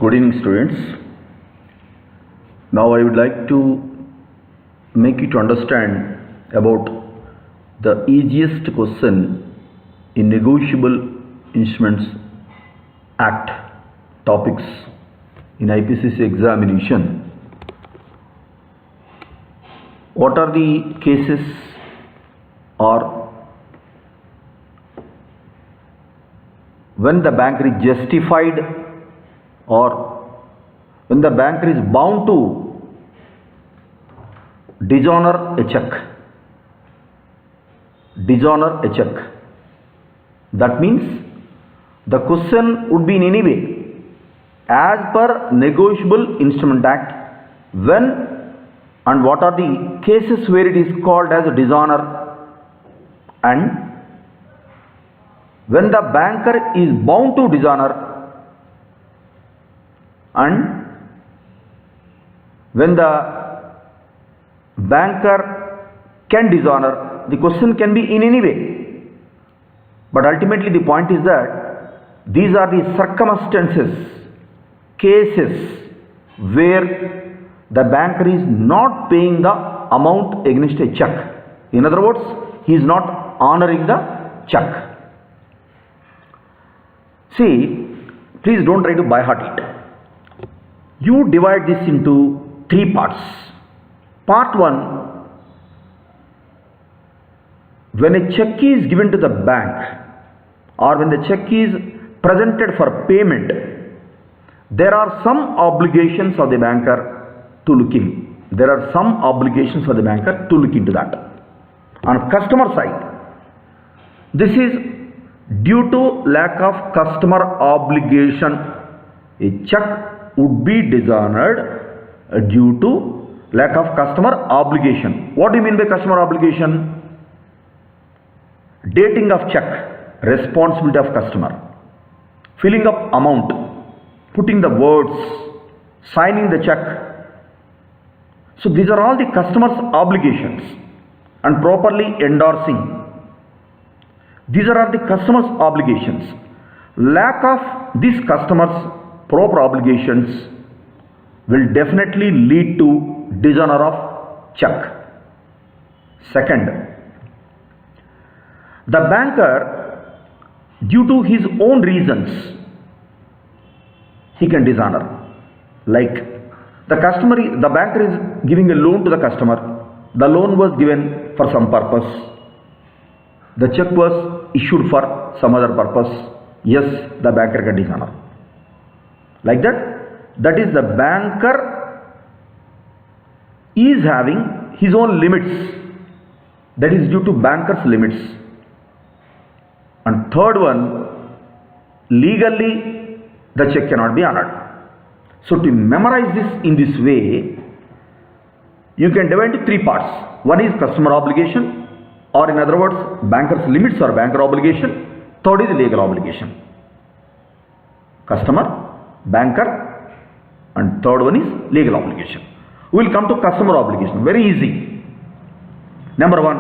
Good evening, students. Now I would like to make you to understand about the easiest question in Negotiable Instruments Act topics in IPCC examination. What are the cases or when the banker is justified or when the banker is bound to dishonor a check. Dishonor a check. That means the question would be in any way as per Negotiable Instrument Act when and what are the cases where it is called as a dishonor, and when the banker is bound to dishonor, and when the banker can dishonor. The question can be in any way, but ultimately the point is that these are the circumstances, cases where the banker is not paying the amount against a check. In other words, he is not honoring the check. See, please don't try to by heart it. You divide this into three parts. Part 1, when a check is given to the bank or when the check is presented for payment, there are some obligations of the banker to look in. There are some obligations for the banker to look into that. On customer side, this is due to lack of customer obligation. A check would be dishonored due to lack of customer obligation. What do you mean by customer obligation? Dating of check, responsibility of customer, filling up amount, putting the words, signing the check. So these are all the customer's obligations, and properly endorsing. These are all the customer's obligations. Lack of these customers' proper obligations will definitely lead to dishonor of check. Second, the banker, due to his own reasons, he can dishonor. Like the banker is giving a loan to the customer. The loan was given for some purpose. The check was issued for some other purpose. Yes, the banker can dishonor. Like that. That is, the banker is having his own limits. That is due to banker's limits. And third one, legally the check cannot be honored. So to memorize this in this way, you can divide into three parts. One is customer obligation, or in other words, banker's limits or banker obligation. Third is legal obligation. Customer, banker, and third one is legal obligation. We will come to customer obligation. Very easy. Number 1,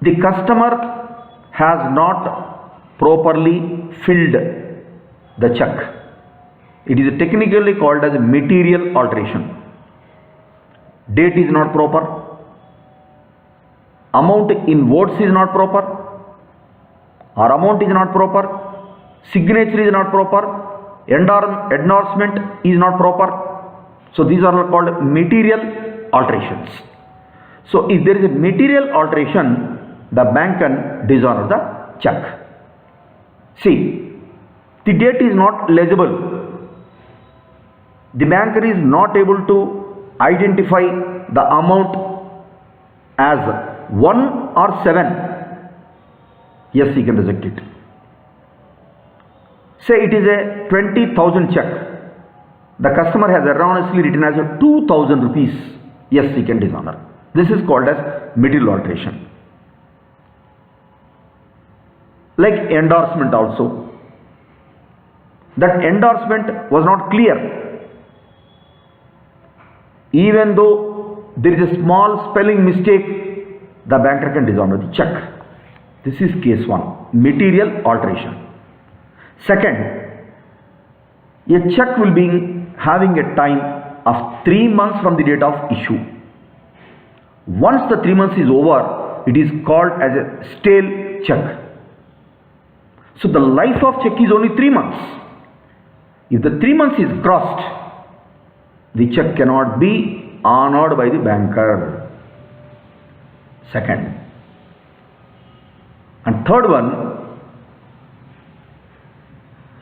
the customer has not properly filled the check. It is technically called as a material alteration. Date is not proper. Amount in words is not proper. Or amount is not proper. Signature is not proper. Endorsement is not proper. So these are called material alterations. So if there is a material alteration, the bank can dishonor the check. See, the date is not legible. The banker is not able to identify the amount as 1 or 7. Yes, he can reject it. Say it is a 20,000 check. The customer has erroneously written as a 2,000 rupees. Yes, he can dishonor. This is called as material alteration. Like endorsement also. That endorsement was not clear. Even though there is a small spelling mistake, the banker can dishonor the check. This is case 1, material alteration. Second, a check will be having a time of 3 months from the date of issue. Once the 3 months is over, it is called as a stale check. So the life of check is only 3 months. If the 3 months is crossed, the check cannot be honored by the banker. Second. And third one,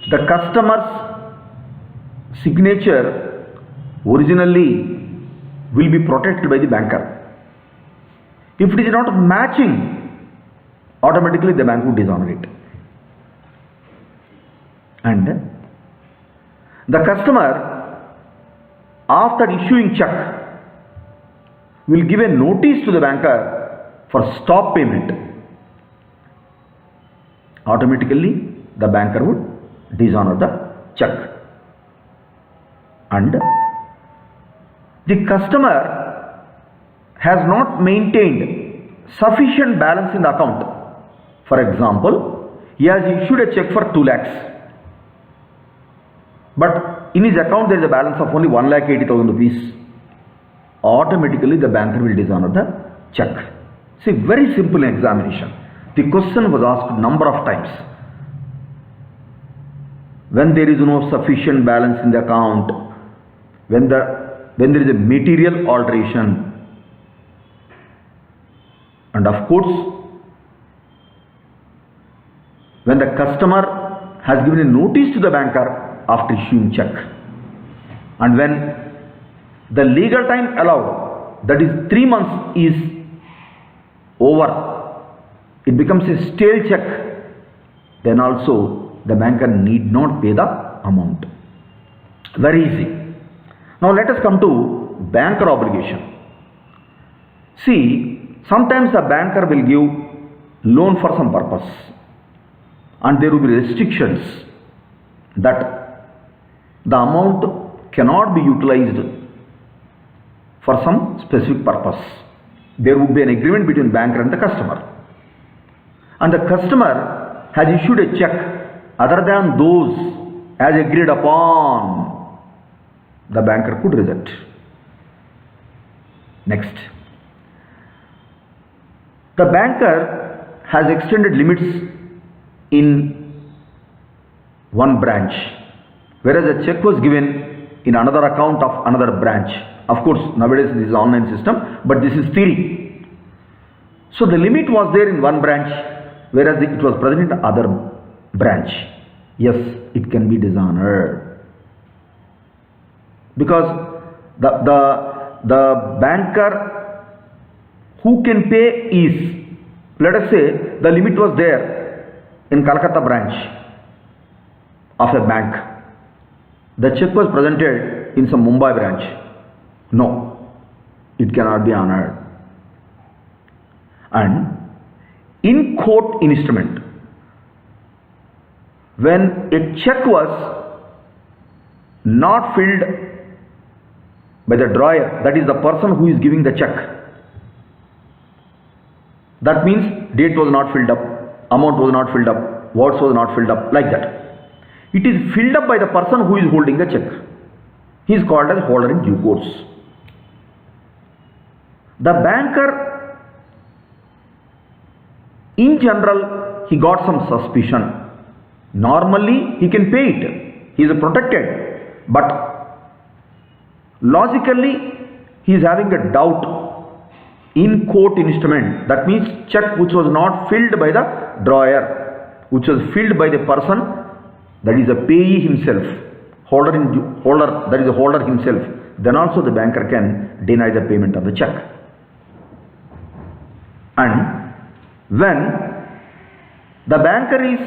the customer's signature originally will be protected by the banker. If it is not matching, automatically the bank will dishonor it. And the customer, after issuing check, will give a notice to the banker for stop payment. Automatically the banker would dishonor the check. And the customer has not maintained sufficient balance in the account. For example, he has issued a check for 2 lakhs. But in his account there is a balance of only 1,80,000 rupees. Automatically the banker will dishonor the check. See, very simple examination. The question was asked number of times. When there is no sufficient balance in the account, when there is a material alteration, and of course, when the customer has given a notice to the banker after issuing check, and when the legal time allowed, that is 3 months, is over, it becomes a stale check, then also the banker need not pay the amount. Very easy. Now let us come to banker obligation. See, sometimes the banker will give loan for some purpose, and there will be restrictions that the amount cannot be utilized for some specific purpose. There would be an agreement between banker and the customer, and the customer has issued a check other than those as agreed upon. The banker could reject. Next, the banker has extended limits in one branch, whereas a check was given in another account of another branch. Of course, nowadays this is an online system, but this is theory. So the limit was there in one branch, whereas it was present in the other branch. Yes, it can be dishonored, because the banker who can pay is, let us say the limit was there in Calcutta branch of a bank. The check was presented in some Mumbai branch. No, it cannot be honored. And in court instrument, when a check was not filled by the drawer, that is the person who is giving the check, that means date was not filled up, amount was not filled up, words was not filled up, like that. It is filled up by the person who is holding the check. He is called as holder in due course. The banker, in general, he got some suspicion. Normally he can pay it, he is protected, but logically he is having a doubt in court instrument. That means check which was not filled by the drawer, which was filled by the person, that is a payee himself, that is a holder himself, then also the banker can deny the payment of the check. And when the banker is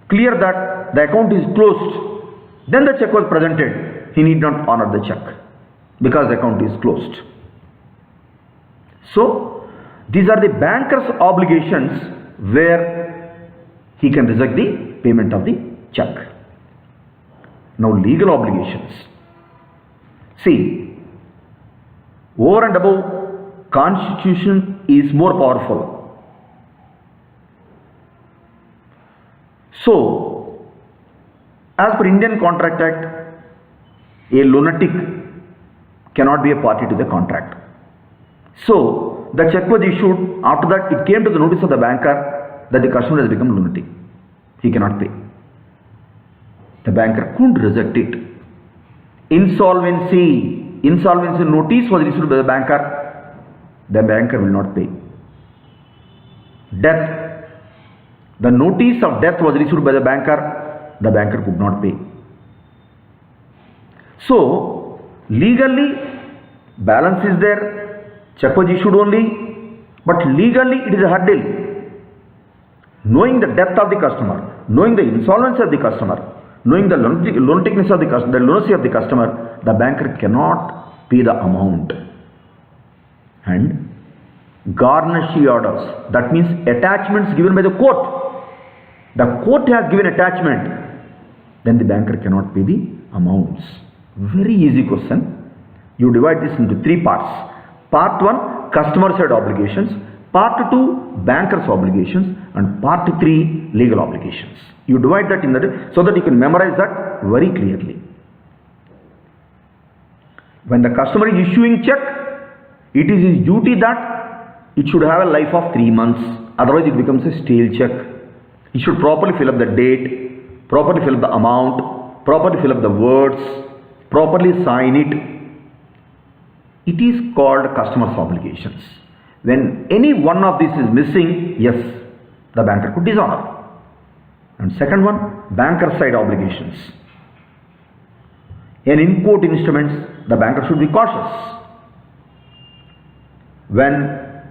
clear that the account is closed, then the check was presented, he need not honor the check because the account is closed. So these are the banker's obligations where he can reject the payment of the check. Now legal obligations. See, over and above, Constitution is more powerful. So, as per Indian Contract Act, a lunatic cannot be a party to the contract. So, the check was issued. After that, it came to the notice of the banker that the customer has become lunatic. He cannot pay. The banker couldn't reject it. Insolvency notice was issued by the banker. The banker will not pay. Death. The notice of death was issued by the banker. The banker could not pay. So, legally, balance is there. Check was issued only. But legally, it is a hurdle. Knowing the death of the customer, knowing the insolvency of the customer, knowing the lunaticness of the customer, the lunacy of the customer, the banker cannot pay the amount. And garnishee orders, that means attachments given by the court. The court has given attachment, then the banker cannot pay the amounts. Very easy question. You divide this into three parts. Part 1, customer side obligations. Part 2, banker's obligations. And part 3, legal obligations. You divide that in that so that you can memorize that very clearly. When the customer is issuing check, it is his duty that it should have a life of 3 months. Otherwise, it becomes a stale check. He should properly fill up the date, properly fill up the amount, properly fill up the words, properly sign it. It is called customer's obligations. When any one of these is missing, yes, the banker could dishonor. And second one, banker side obligations. In court instruments, the banker should be cautious. When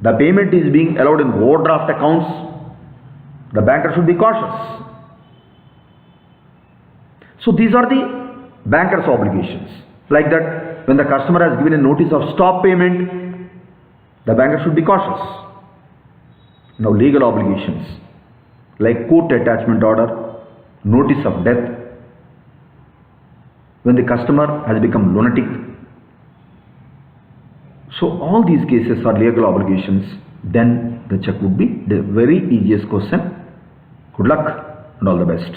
the payment is being allowed in overdraft accounts, the banker should be cautious. So these are the banker's obligations. Like that, when the customer has given a notice of stop payment, the banker should be cautious. Now legal obligations, like court attachment order, notice of death, when the customer has become lunatic. So all these cases are legal obligations. Then the check would be the very easiest question. Good luck and all the best.